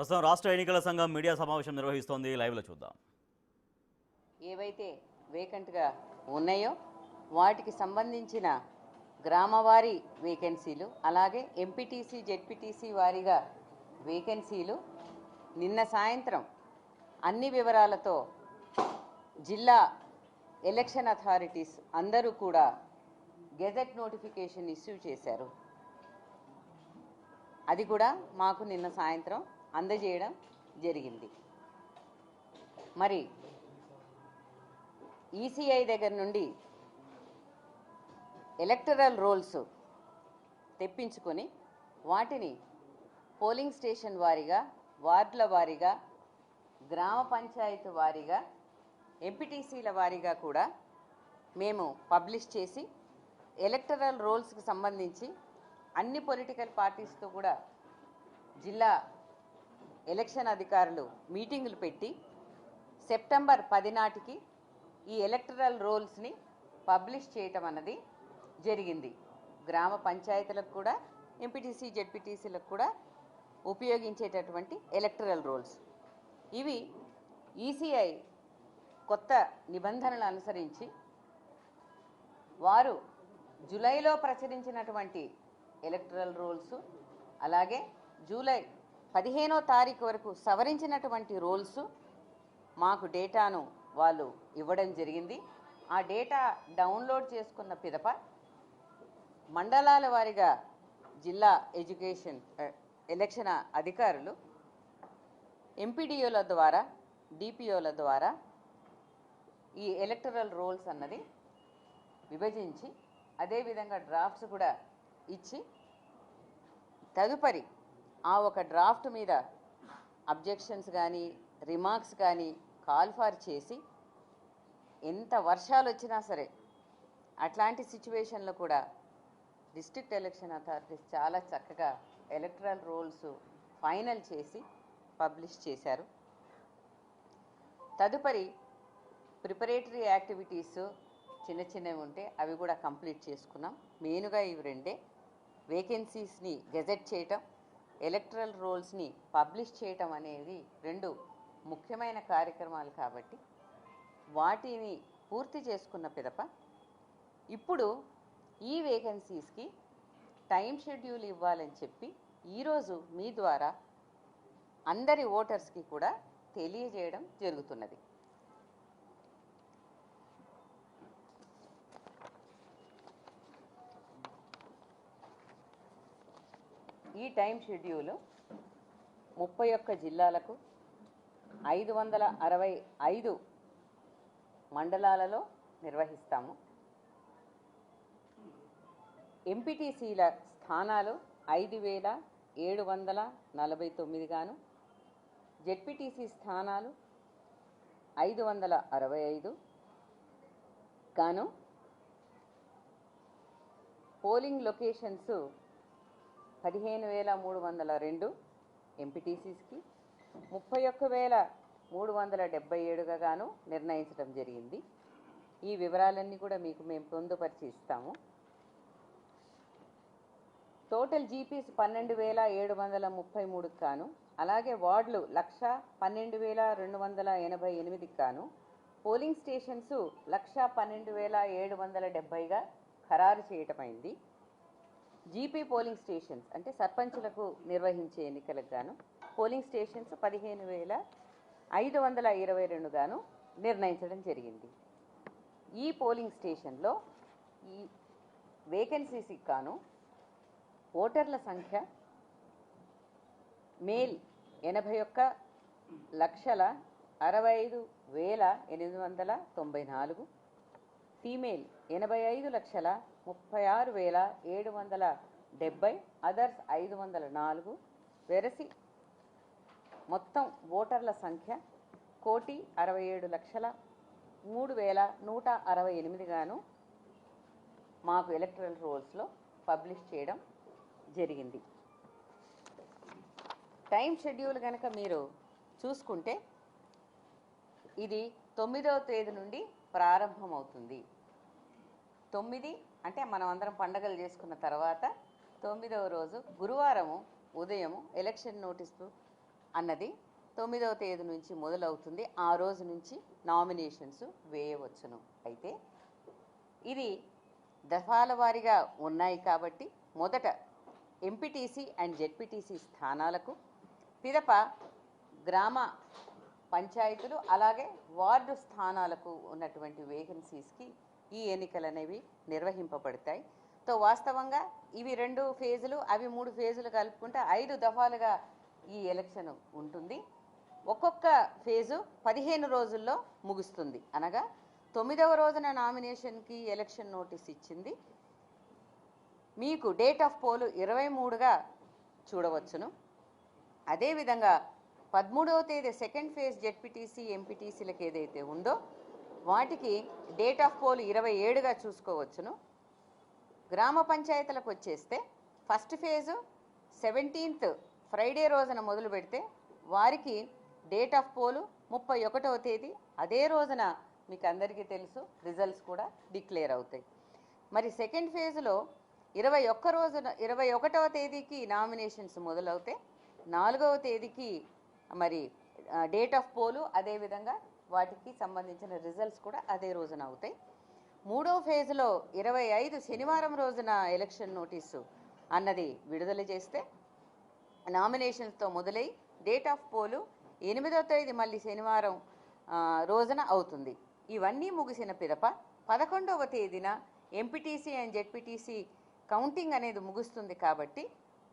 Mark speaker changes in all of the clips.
Speaker 1: ప్రస్తుతం రాష్ట్ర ఎన్నికల సంఘం మీడియా సమావేశం నిర్వహిస్తోంది. లైవ్లో చూద్దాం.
Speaker 2: ఏవైతే వేకెంట్గా ఉన్నాయో వాటికి సంబంధించిన గ్రామవారీ వేకెన్సీలు, అలాగే ఎంపీటీసీ జెడ్పీటీసీ వారీగా వేకెన్సీలు నిన్న సాయంత్రం అన్ని వివరాలతో జిల్లా ఎలక్షన్ అథారిటీస్ అందరూ కూడా గెజెట్ నోటిఫికేషన్ ఇష్యూ చేశారు. అది కూడా మాకు నిన్న సాయంత్రం అందజేయడం జరిగింది. మరి ఈసీఐ దగ్గర నుండి ఎలక్టరల్ రోల్స్ తెప్పించుకొని వాటిని పోలింగ్ స్టేషన్ వారీగా, వార్డుల వారీగా, గ్రామ పంచాయతీ వారీగా, ఎంపీటీసీల వారీగా కూడా మేము పబ్లిష్ చేసి ఎలక్టరల్ రోల్స్కి సంబంధించి అన్ని పొలిటికల్ పార్టీస్తో కూడా జిల్లా ఎలక్షన్ అధికారులు మీటింగులు పెట్టి సెప్టెంబర్ 10 నాటికి ఈ ఎలక్టరల్ రోల్స్ని పబ్లిష్ చేయటం అన్నది జరిగింది. గ్రామ పంచాయతీలకు కూడా, ఎంపీటీసీ జెడ్పీటీసీలకు కూడా ఉపయోగించేటటువంటి ఎలక్టరల్ రోల్స్ ఇవి. ఈసీఐ కొత్త నిబంధనలు అనుసరించి వారు జూలైలో ప్రచురించినటువంటి ఎలక్టరల్ రోల్స్, అలాగే జూలై 15వ తారీఖు వరకు సవరించినటువంటి రోల్స్ మాకు డేటాను వాళ్ళు ఇవ్వడం జరిగింది. ఆ డేటా డౌన్లోడ్ చేసుకున్న పిదప మండలాల వారీగా జిల్లా ఎలక్షన్ అధికారులు ఎంపీడీఓల ద్వారా, డిపిఓల ద్వారా ఈ ఎలక్టరల్ రోల్స్ అన్నది విభజించి, అదేవిధంగా డ్రాఫ్ట్స్ కూడా ఇచ్చి, తదుపరి ఆ ఒక డ్రాఫ్ట్ మీద అబ్జెక్షన్స్ కానీ, రిమార్క్స్ కానీ కాల్ ఫార్ చేసి, ఎంత వర్షాలు వచ్చినా సరే అట్లాంటి సిచ్యువేషన్లో కూడా డిస్ట్రిక్ట్ ఎలక్షన్ అథారిటీస్ చాలా చక్కగా ఎలక్టరల్ రోల్స్ ఫైనల్ చేసి పబ్లిష్ చేశారు. తదుపరి ప్రిపరేటరీ యాక్టివిటీస్ చిన్న చిన్నవి ఉంటే అవి కూడా కంప్లీట్ చేసుకున్నాం. మెయిన్గా ఇవి రెండే: వేకెన్సీస్ని గెజెట్ చేయటం, ఎలక్టరల్ రోల్స్ని పబ్లిష్ చేయటం అనేది రెండు ముఖ్యమైన కార్యక్రమాలు. కాబట్టి వాటిని పూర్తి చేసుకున్న పిదప ఇప్పుడు ఈ వేకెన్సీస్కి టైం షెడ్యూల్ ఇవ్వాలని చెప్పి ఈరోజు మీ ద్వారా అందరి ఓటర్స్కి కూడా తెలియజేయడం జరుగుతున్నది. ఈ టైం షెడ్యూలు 31 జిల్లాలకు 565 మండలాలలో నిర్వహిస్తాము. ఎంపీటీసీల స్థానాలు 5749 గాను, జెడ్పీటీసీ స్థానాలు 565 గాను, పోలింగ్ లొకేషన్స్ 15302 ఎంపీటీసీస్కి, 31377గా గాను నిర్ణయించడం జరిగింది. ఈ వివరాలన్నీ కూడా మీకు మేము పొందుపరిచి ఇస్తాము. టోటల్ జీపీస్ 12733 గాను, అలాగే వార్డులు 1,12,288 గాను, పోలింగ్ స్టేషన్స్ 1,12,770గా ఖరారు చేయటమైంది. జీపీ పోలింగ్ స్టేషన్స్ అంటే సర్పంచులకు నిర్వహించే ఎన్నికలకు గాను పోలింగ్ స్టేషన్స్ 15,522 గాను నిర్ణయించడం జరిగింది. ఈ పోలింగ్ స్టేషన్లో ఈ వేకెన్సీస్కి గాను ఓటర్ల సంఖ్య మేల్ 81,65,894, ఫీమేల్ 85,36,770, అదర్స్ 504. వెరసి మొత్తం ఓటర్ల సంఖ్య 1,67,03,168 గాను మాకు ఎలక్టరల్ రోల్స్లో పబ్లిష్ చేయడం జరిగింది. టైం షెడ్యూల్ కనుక మీరు చూసుకుంటే ఇది 9వ తేదీ నుండి ప్రారంభమవుతుంది. 9 అంటే మనం అందరం పండగలు చేసుకున్న తర్వాత 9వ రోజు గురువారము ఉదయం ఎలక్షన్ నోటీసు అన్నది 9వ తేదీ నుంచి మొదలవుతుంది. ఆ రోజు నుంచి నామినేషన్స్ వేయవచ్చును. అయితే ఇది దఫాల వారీగా ఉన్నాయి కాబట్టి మొదట ఎంపీటీసీ అండ్ జెడ్పీటీసీ స్థానాలకు, పిదప గ్రామ పంచాయతీలు అలాగే వార్డు స్థానాలకు ఉన్నటువంటి వేకెన్సీస్కి ఈ ఎన్నికలు అనేవి నిర్వహింపబడతాయి. తో వాస్తవంగా ఇవి 2 ఫేజులు, అవి 3 ఫేజులు కలుపుకుంటే 5 దఫాలుగా ఈ ఎలక్షన్ ఉంటుంది. ఒక్కొక్క ఫేజు 15 రోజుల్లో ముగుస్తుంది. అనగా 9వ రోజున నామినేషన్కి ఎలక్షన్ నోటీస్ ఇచ్చింది. మీకు డేట్ ఆఫ్ పోలు 23గా చూడవచ్చును. అదేవిధంగా 13వ తేదీ సెకండ్ ఫేజ్ జెడ్పీటీసీ ఎంపీటీసీలకు ఏదైతే ఉందో వాటికి డేట్ ఆఫ్ పోలు 27గా చూసుకోవచ్చును. గ్రామ పంచాయతీలకు వచ్చేస్తే ఫస్ట్ ఫేజు 17th ఫ్రైడే రోజున మొదలు పెడితే వారికి డేట్ ఆఫ్ పోలు 31వ తేదీ, అదే రోజున మీకు అందరికీ తెలుసు రిజల్ట్స్ కూడా డిక్లేర్ అవుతాయి. మరి సెకండ్ ఫేజ్లో 21వ తేదీకి నామినేషన్స్ మొదలవుతాయి. 4వ తేదీకి మరి డేట్ ఆఫ్ పోలు, అదేవిధంగా వాటికి సంబంధించిన రిజల్ట్స్ కూడా అదే రోజున అవుతాయి. 3వ ఫేజ్లో 25 శనివారం రోజున ఎలక్షన్ నోటీసు అన్నది విడుదల చేస్తే నామినేషన్స్తో మొదలై డేట్ ఆఫ్ పోలు 8వ తేదీ మళ్ళీ శనివారం రోజున అవుతుంది. ఇవన్నీ ముగిసిన పిదప 11వ తేదీన ఎంపీటీసీ అండ్ జెడ్పీటీసీ కౌంటింగ్ అనేది ముగుస్తుంది. కాబట్టి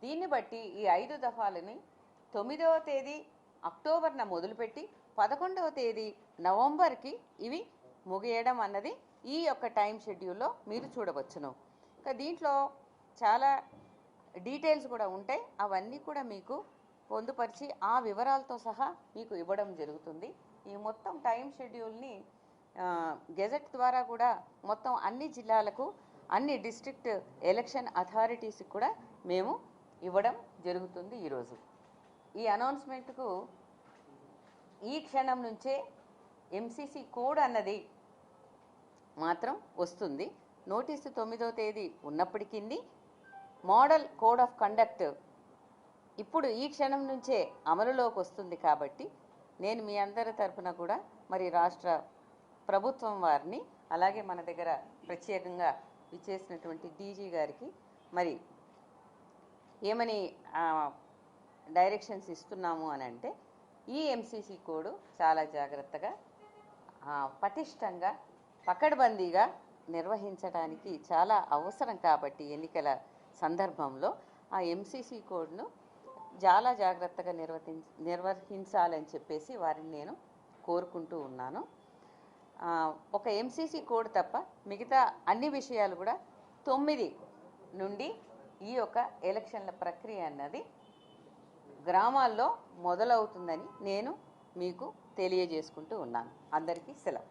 Speaker 2: దీన్ని బట్టి ఈ 5 దఫాలని 9వ తేదీ అక్టోబర్న మొదలుపెట్టి 11వ తేదీ నవంబర్కి ఇవి ముగియడం అన్నది ఈ యొక్క టైం షెడ్యూల్లో మీరు చూడవచ్చును. దీంట్లో చాలా డీటెయిల్స్ కూడా ఉంటాయి. అవన్నీ కూడా మీకు పొందుపరిచి ఆ వివరాలతో సహా మీకు ఇవ్వడం జరుగుతుంది. ఈ మొత్తం టైం షెడ్యూల్ని గెజెట్ ద్వారా కూడా మొత్తం అన్ని జిల్లాలకు, అన్ని డిస్ట్రిక్ట్ ఎలక్షన్ అథారిటీస్కి కూడా మేము ఇవ్వడం జరుగుతుంది. ఈరోజు ఈ అనౌన్స్మెంట్కు ఈ క్షణం నుంచే ఎంసీసీ కోడ్ అన్నది మాత్రం వస్తుంది. నోటీసు 9వ తేదీ ఉన్నప్పటికీ మోడల్ కోడ్ ఆఫ్ కండక్ట్ ఇప్పుడు ఈ క్షణం నుంచే అమలులోకి వస్తుంది. కాబట్టి నేను మీ అందరి తరఫున కూడా మరి రాష్ట్ర ప్రభుత్వం వారిని, అలాగే మన దగ్గర ప్రత్యేకంగా ఇచ్చేసినటువంటి డీజీ గారికి మరి ఏమని డైరెక్షన్స్ ఇస్తున్నాము అని అంటే, ఈ ఎంసీసీ కోడ్ చాలా జాగ్రత్తగా, పటిష్టంగా, పకడ్బందీగా నిర్వహించడానికి చాలా అవసరం. కాబట్టి ఎన్నికల సందర్భంలో ఆ ఎంసీసీ కోడ్ను చాలా జాగ్రత్తగా నిర్వహించాలని చెప్పేసి వారిని నేను కోరుకుంటూ ఉన్నాను. ఒక ఎంసీసీ కోడ్ తప్ప మిగతా అన్ని విషయాలు కూడా 9 నుండి ఈ యొక్క ఎలక్షన్ల ప్రక్రియ అన్నది గ్రామాల్లో మొదలవుతుందని నేను మీకు తెలియజేసుకుంటూ ఉన్నాను. అందరికీ సెలవు.